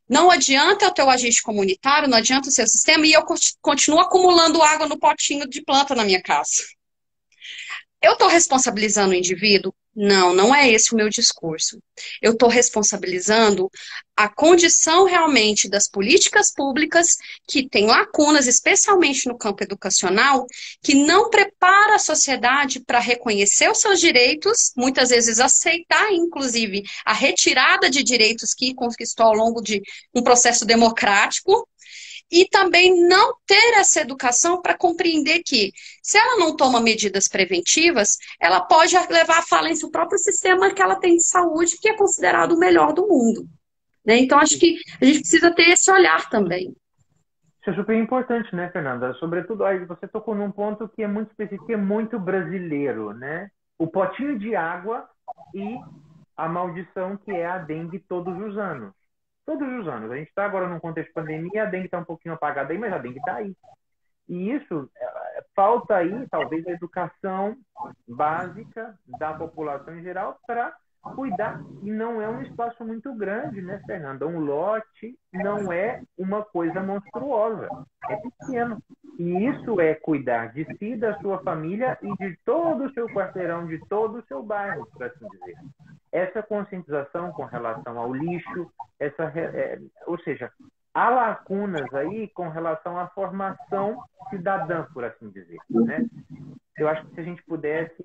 não adianta o teu agente comunitário, não adianta o seu sistema, e eu continuo acumulando água no potinho de planta na minha casa. Eu estou responsabilizando o indivíduo? Não, não é esse o meu discurso. Eu estou responsabilizando a condição realmente das políticas públicas que têm lacunas, especialmente no campo educacional, que não prepara a sociedade para reconhecer os seus direitos, muitas vezes aceitar, inclusive, a retirada de direitos que conquistou ao longo de um processo democrático, e também não ter essa educação para compreender que, se ela não toma medidas preventivas, ela pode levar à falência o próprio sistema que ela tem de saúde, que é considerado o melhor do mundo. Né? Então, acho que a gente precisa ter esse olhar também. Isso é super importante, né, Fernanda? Sobretudo, aí você tocou num ponto que é muito específico, é muito brasileiro, né? O potinho de água e a maldição que é a dengue todos os anos. Todos os anos. A gente está agora num contexto de pandemia, a dengue está um pouquinho apagada aí, mas a dengue está aí. E isso, falta aí, talvez, a educação básica da população em geral para cuidar. E não é um espaço muito grande, né, Fernanda? Um lote não é uma coisa monstruosa. É pequeno. E isso é cuidar de si, da sua família e de todo o seu quarteirão, de todo o seu bairro, por assim dizer. Essa conscientização com relação ao lixo, ou seja, há lacunas aí com relação à formação cidadã, por assim dizer, né? Eu acho que se a gente pudesse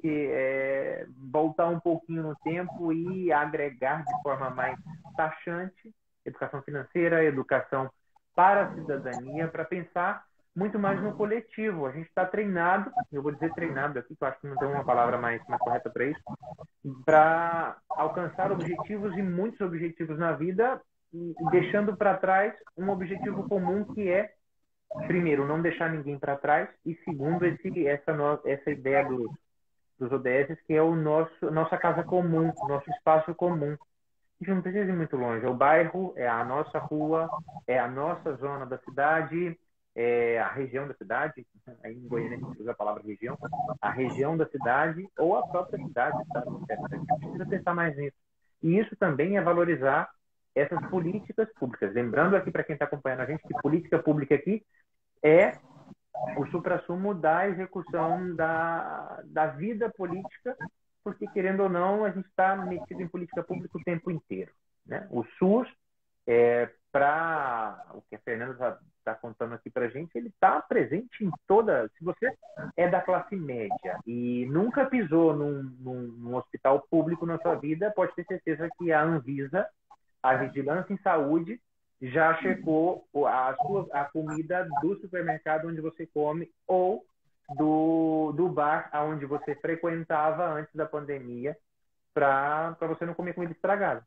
voltar um pouquinho no tempo e agregar de forma mais taxante educação financeira, educação para a cidadania, para pensar muito mais no coletivo. A gente está treinado, eu vou dizer treinado aqui, que eu acho que não tem uma palavra mais correta para isso, para alcançar objetivos e muitos objetivos na vida, e deixando para trás um objetivo comum que é, primeiro, não deixar ninguém para trás, e segundo, essa ideia dos ODS, que é nossa casa comum, nosso espaço comum. A gente não precisa ir muito longe. É o bairro, é a nossa rua, é a nossa zona da cidade, é a região da cidade. Aí em Goiânia a gente usa a palavra região. A região da cidade ou a própria cidade. Tá? A gente precisa pensar mais nisso. E isso também é valorizar essas políticas públicas. Lembrando aqui para quem está acompanhando a gente que política pública aqui é o suprassumo da execução da vida política, porque, querendo ou não, a gente está metido em política pública o tempo inteiro. Né? O SUS, para o que a Fernanda está contando aqui para a gente, ele está presente em toda... Se você é da classe média e nunca pisou num hospital público na sua vida, pode ter certeza que a Anvisa, a Vigilância em Saúde, já checou a comida do supermercado onde você come ou do bar onde você frequentava antes da pandemia, para você não comer comida estragada.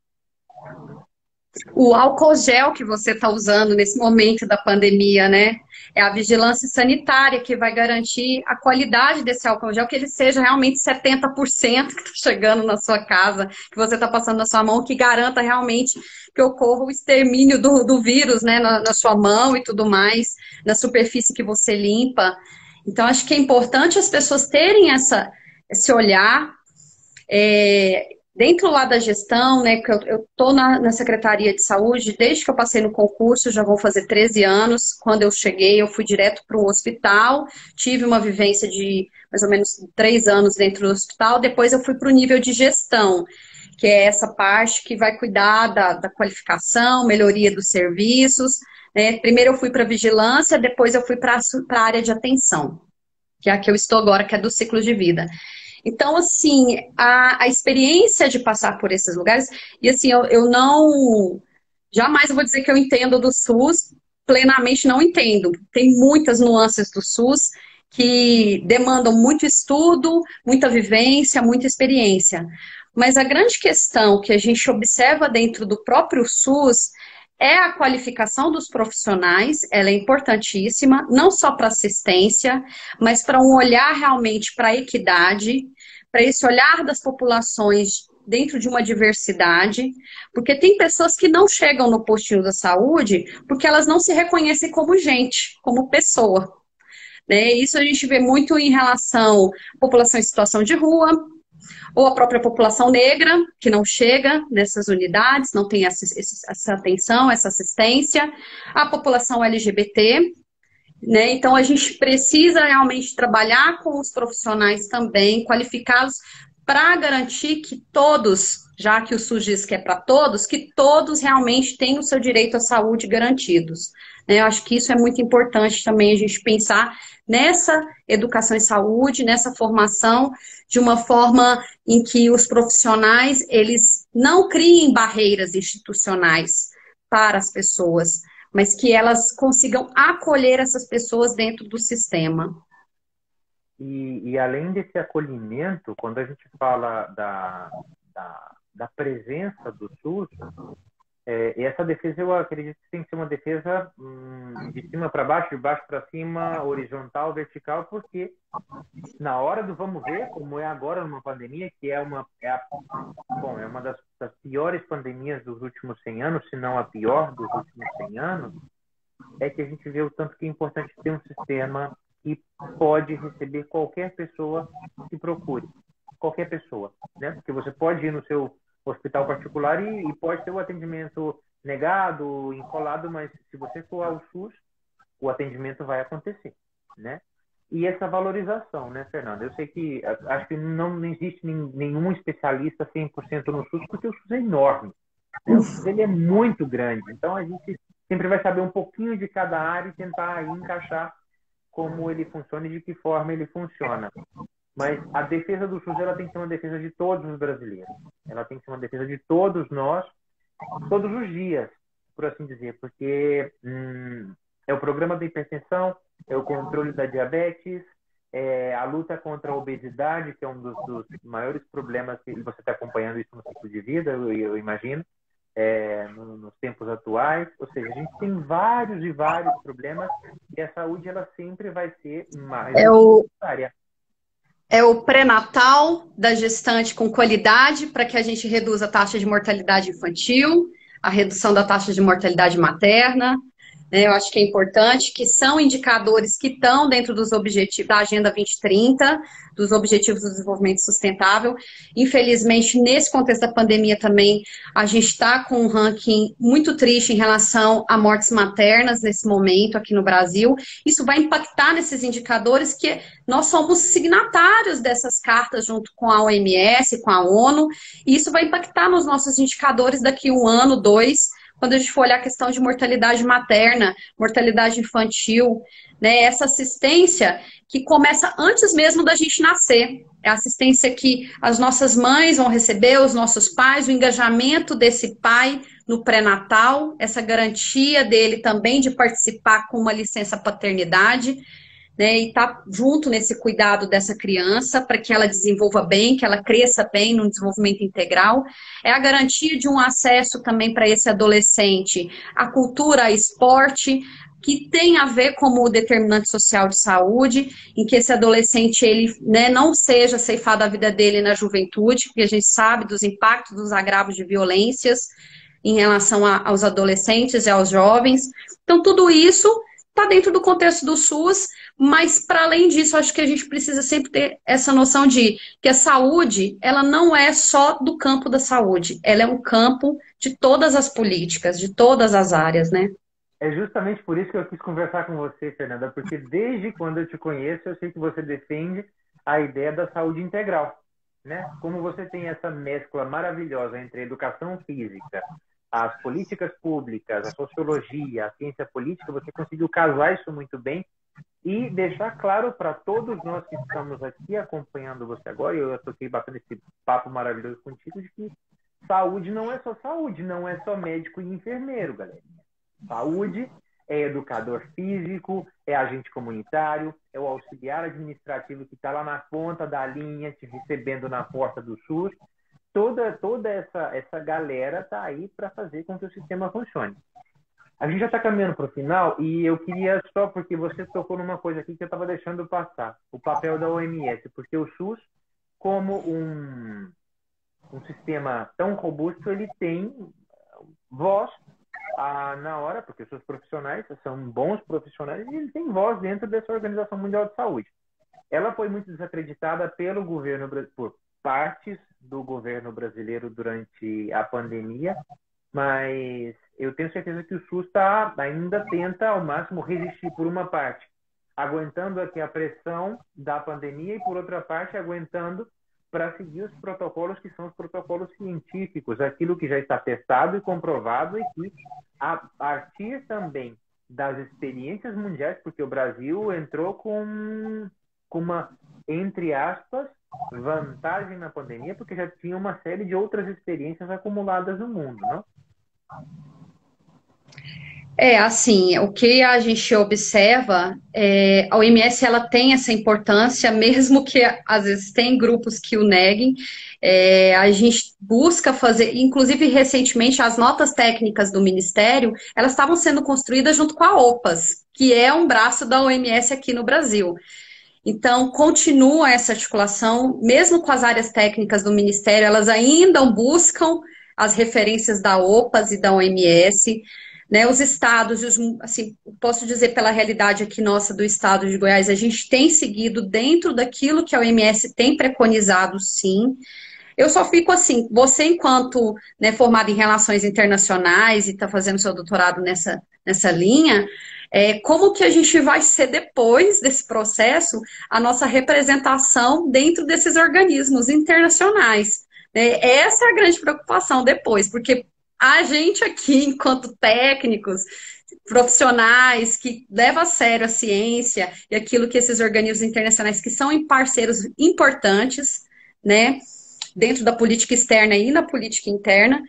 O álcool gel que você está usando nesse momento da pandemia, né? É a vigilância sanitária que vai garantir a qualidade desse álcool gel, que ele seja realmente 70% que está chegando na sua casa, que você está passando na sua mão, que garanta realmente que ocorra o extermínio do vírus, né? Na sua mão e tudo mais, na superfície que você limpa. Então, acho que é importante as pessoas terem esse olhar. Dentro lá da gestão, né, que eu estou na Secretaria de Saúde, desde que eu passei no concurso, já vão fazer 13 anos. Quando eu cheguei, eu fui direto para o hospital, tive uma vivência de mais ou menos 3 anos dentro do hospital, depois eu fui para o nível de gestão, que é essa parte que vai cuidar da qualificação, melhoria dos serviços, né? Primeiro eu fui para a vigilância, depois eu fui para a área de atenção, que é a que eu estou agora, que é do ciclo de vida. Então, assim, a experiência de passar por esses lugares, e assim, eu não, jamais eu vou dizer que eu entendo do SUS, plenamente não entendo. Tem muitas nuances do SUS que demandam muito estudo, muita vivência, muita experiência. Mas a grande questão que a gente observa dentro do próprio SUS é a qualificação dos profissionais, ela é importantíssima, não só para assistência, mas para um olhar realmente para a equidade, para esse olhar das populações dentro de uma diversidade, porque tem pessoas que não chegam no postinho da saúde porque elas não se reconhecem como gente, como pessoa. Né? Isso a gente vê muito em relação à população em situação de rua, ou a própria população negra, que não chega nessas unidades, não tem essa atenção, essa assistência, a população LGBT, né? Então, a gente precisa realmente trabalhar com os profissionais também, qualificados para garantir que todos, já que o SUS diz que é para todos, que todos realmente tenham o seu direito à saúde garantidos. Né? Eu acho que isso é muito importante também a gente pensar nessa educação em saúde, nessa formação, de uma forma em que os profissionais, eles não criem barreiras institucionais para as pessoas, mas que elas consigam acolher essas pessoas dentro do sistema. E além desse acolhimento, quando a gente fala da presença do SUS, essa defesa eu acredito que tem que ser uma defesa de cima para baixo, de baixo para cima, horizontal, vertical, porque na hora do vamos ver, como é agora numa pandemia, que é uma das piores pandemias dos últimos 100 anos, se não a pior dos últimos 100 anos, é que a gente vê o tanto que é importante ter um sistema que pode receber qualquer pessoa que procure. Qualquer pessoa, né? Porque você pode ir no seu hospital particular e pode ter o atendimento negado, enrolado, mas se você for ao SUS, o atendimento vai acontecer, né? E essa valorização, né, Fernanda? Eu sei que acho que não existe nenhum especialista 100% no SUS, porque o SUS é enorme. Né? O SUS ele é muito grande. Então, a gente sempre vai saber um pouquinho de cada área e tentar aí encaixar como ele funciona e de que forma ele funciona. Mas a defesa do SUS ela tem que ser uma defesa de todos os brasileiros. Ela tem que ser uma defesa de todos nós, todos os dias, por assim dizer, porque é o programa da hipertensão, é o controle da diabetes, é a luta contra a obesidade, que é um dos maiores problemas que você está acompanhando isso no ciclo de vida, eu imagino, nos tempos atuais. Ou seja, a gente tem vários e vários problemas e a saúde ela sempre vai ser mais necessária. É o pré-natal da gestante com qualidade para que a gente reduza a taxa de mortalidade infantil, a redução da taxa de mortalidade materna. Eu acho que é importante, que são indicadores que estão dentro dos objetivos da Agenda 2030, dos Objetivos do Desenvolvimento Sustentável. Infelizmente, nesse contexto da pandemia também, a gente está com um ranking muito triste em relação a mortes maternas nesse momento aqui no Brasil. Isso vai impactar nesses indicadores que nós somos signatários dessas cartas junto com a OMS, com a ONU, e isso vai impactar nos nossos indicadores daqui 1 ano, 2, quando a gente for olhar a questão de mortalidade materna, mortalidade infantil, né? Essa assistência que começa antes mesmo da gente nascer. É a assistência que as nossas mães vão receber, os nossos pais, o engajamento desse pai no pré-natal, essa garantia dele também de participar com uma licença paternidade, né, e estar junto nesse cuidado dessa criança para que ela desenvolva bem, que ela cresça bem no desenvolvimento integral. É a garantia de um acesso também para esse adolescente à cultura, ao esporte, que tem a ver como determinante social de saúde, em que esse adolescente ele, né, não seja ceifado a vida dele na juventude, porque a gente sabe dos impactos dos agravos de violências em relação aos adolescentes e aos jovens. Então, tudo isso está dentro do contexto do SUS, mas para além disso, acho que a gente precisa sempre ter essa noção de que a saúde, ela não é só do campo da saúde, ela é um campo de todas as políticas, de todas as áreas, né? É justamente por isso que eu quis conversar com você, Fernanda, porque desde quando eu te conheço, eu sei que você defende a ideia da saúde integral, né? Como você tem essa mescla maravilhosa entre a educação física, as políticas públicas, a sociologia, a ciência política, você conseguiu casar isso muito bem E deixar claro para todos nós que estamos aqui acompanhando você agora, e eu estou aqui batendo esse papo maravilhoso contigo, de que saúde não é só saúde, não é só médico e enfermeiro, galera. Saúde é educador físico, é agente comunitário, é o auxiliar administrativo que está lá na ponta da linha, te recebendo na porta do SUS. Toda essa galera está aí para fazer com que o sistema funcione. A gente já está caminhando para o final e eu queria só, porque você tocou numa coisa aqui que eu estava deixando passar, o papel da OMS, porque o SUS, como um sistema tão robusto, ele tem voz na hora, porque os seus profissionais são bons profissionais e ele tem voz dentro dessa Organização Mundial de Saúde. Ela foi muito desacreditada pelo governo, por partes do governo brasileiro durante a pandemia, mas eu tenho certeza que o SUS ainda tenta ao máximo resistir, por uma parte, aguentando aqui a pressão da pandemia e, por outra parte, aguentando para seguir os protocolos que são os protocolos científicos, aquilo que já está testado e comprovado, e que, a partir também das experiências mundiais, porque o Brasil entrou com uma, entre aspas, vantagem na pandemia, porque já tinha uma série de outras experiências acumuladas no mundo, não? Assim, o que a gente observa, a OMS ela tem essa importância, mesmo que às vezes tem grupos que o neguem, a gente busca fazer, inclusive recentemente as notas técnicas do Ministério, elas estavam sendo construídas junto com a OPAS, que é um braço da OMS aqui no Brasil. Então, continua essa articulação, mesmo com as áreas técnicas do Ministério, elas ainda buscam as referências da OPAS e da OMS, né, os estados, assim, posso dizer pela realidade aqui nossa do estado de Goiás, a gente tem seguido dentro daquilo que a OMS tem preconizado, sim. Eu só fico assim, você enquanto, né, formado em relações internacionais e está fazendo seu doutorado nessa linha, como que a gente vai ser depois desse processo a nossa representação dentro desses organismos internacionais? Essa é a grande preocupação depois, porque a gente aqui, enquanto técnicos, profissionais que levam a sério a ciência e aquilo que esses organismos internacionais que são parceiros importantes, né, dentro da política externa e na política interna,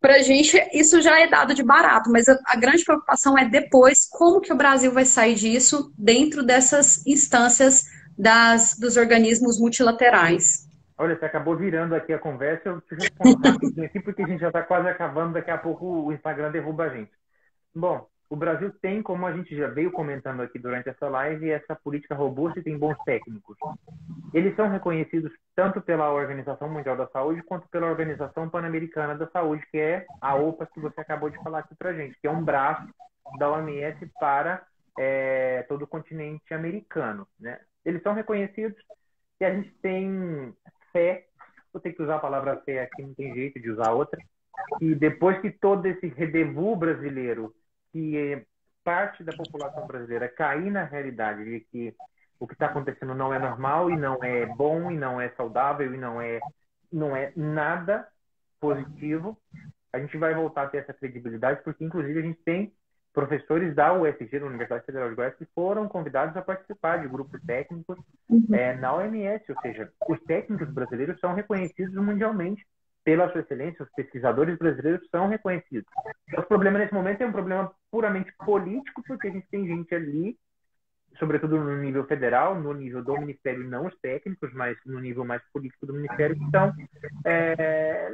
para a gente isso já é dado de barato, mas a grande preocupação é depois como que o Brasil vai sair disso dentro dessas instâncias dos organismos multilaterais. Olha, você acabou virando aqui a conversa, eu te respondo rapidinho aqui, porque a gente já está quase acabando, daqui a pouco o Instagram derruba a gente. Bom, o Brasil tem, como a gente já veio comentando aqui durante essa live, essa política robusta e tem bons técnicos. Eles são reconhecidos tanto pela Organização Mundial da Saúde quanto pela Organização Pan-Americana da Saúde, que é a OPAS que você acabou de falar aqui pra gente, que é um braço da OMS para todo o continente americano, né? Eles são reconhecidos e a gente tem fé, vou ter que usar a palavra fé aqui, não tem jeito de usar outra, e depois que todo esse redevu brasileiro, que parte da população brasileira cair na realidade de que o que está acontecendo não é normal e não é bom e não é saudável e não é nada positivo, a gente vai voltar a ter essa credibilidade, porque inclusive a gente tem professores da UFG, da Universidade Federal de Goiás, que foram convidados a participar de grupos técnicos na OMS, ou seja, os técnicos brasileiros são reconhecidos mundialmente pela sua excelência, os pesquisadores brasileiros são reconhecidos. O problema nesse momento é um problema puramente político, porque a gente tem gente ali, sobretudo no nível federal, no nível do Ministério, não os técnicos, mas no nível mais político do Ministério, que estão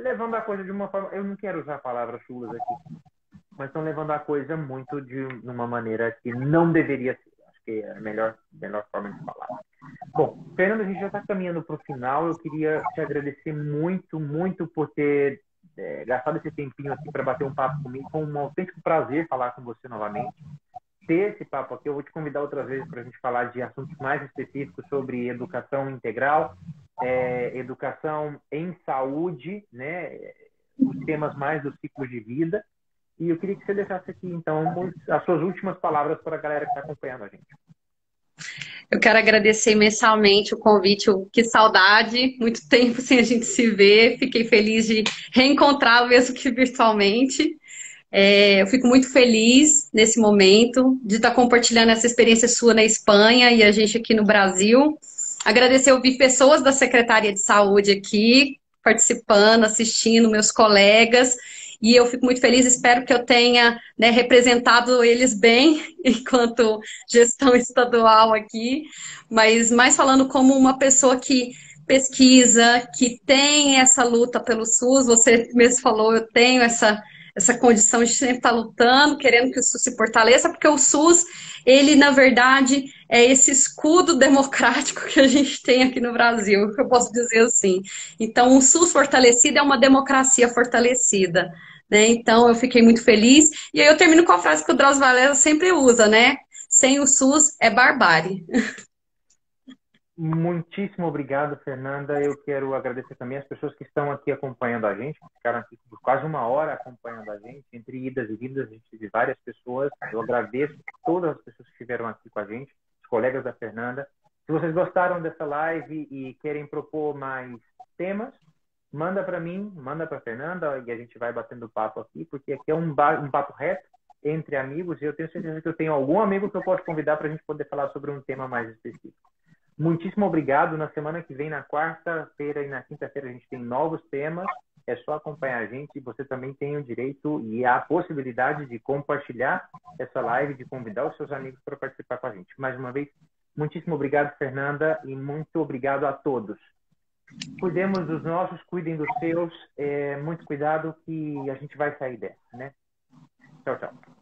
levando a coisa de uma forma... Eu não quero usar palavras chulas aqui, mas estão levando a coisa muito de uma maneira que não deveria ser. Acho que é a melhor forma de falar. Bom, Fernando, a gente já está caminhando para o final. Eu queria te agradecer muito, muito por ter gastado esse tempinho aqui para bater um papo comigo. Foi um autêntico prazer falar com você novamente. Ter esse papo aqui, eu vou te convidar outras vezes para a gente falar de assuntos mais específicos sobre educação integral, educação em saúde, né? Os temas mais do ciclo de vida. E eu queria que você deixasse aqui, então, as suas últimas palavras para a galera que está acompanhando a gente. Eu quero agradecer imensamente o convite. Que saudade, muito tempo sem a gente se ver. Fiquei feliz de reencontrá-lo, mesmo que virtualmente. Eu fico muito feliz nesse momento de estar compartilhando essa experiência sua na Espanha e a gente aqui no Brasil. Agradecer ouvir pessoas da Secretaria de Saúde aqui, participando, assistindo, meus colegas. E eu fico muito feliz, espero que eu tenha, né, representado eles bem enquanto gestão estadual aqui, mas mais falando como uma pessoa que pesquisa, que tem essa luta pelo SUS, você mesmo falou, eu tenho essa condição de sempre estar lutando, querendo que o SUS se fortaleça, porque o SUS, ele, na verdade, é esse escudo democrático que a gente tem aqui no Brasil, que eu posso dizer assim. Então, um SUS fortalecido é uma democracia fortalecida, né? Então, eu fiquei muito feliz. E aí eu termino com a frase que o Drauzio Varela sempre usa, né? Sem o SUS é barbárie. Muitíssimo obrigado, Fernanda. Eu quero agradecer também as pessoas que estão aqui acompanhando a gente, que ficaram aqui por quase uma hora acompanhando a gente, entre idas e vindas, a gente teve várias pessoas. Eu agradeço todas as pessoas que estiveram aqui com a gente, os colegas da Fernanda. Se vocês gostaram dessa live e querem propor mais temas, manda para mim, manda para a Fernanda e a gente vai batendo papo aqui, porque aqui é um papo reto entre amigos e eu tenho certeza que eu tenho algum amigo que eu posso convidar para a gente poder falar sobre um tema mais específico. Muitíssimo obrigado. Na semana que vem, na quarta-feira e na quinta-feira, a gente tem novos temas. É só acompanhar a gente. Você também tem o direito e a possibilidade de compartilhar essa live, de convidar os seus amigos para participar com a gente. Mais uma vez, muitíssimo obrigado, Fernanda, e muito obrigado a todos. Cuidemos dos nossos, cuidem dos seus. Muito cuidado que a gente vai sair dessa, né? Tchau, tchau.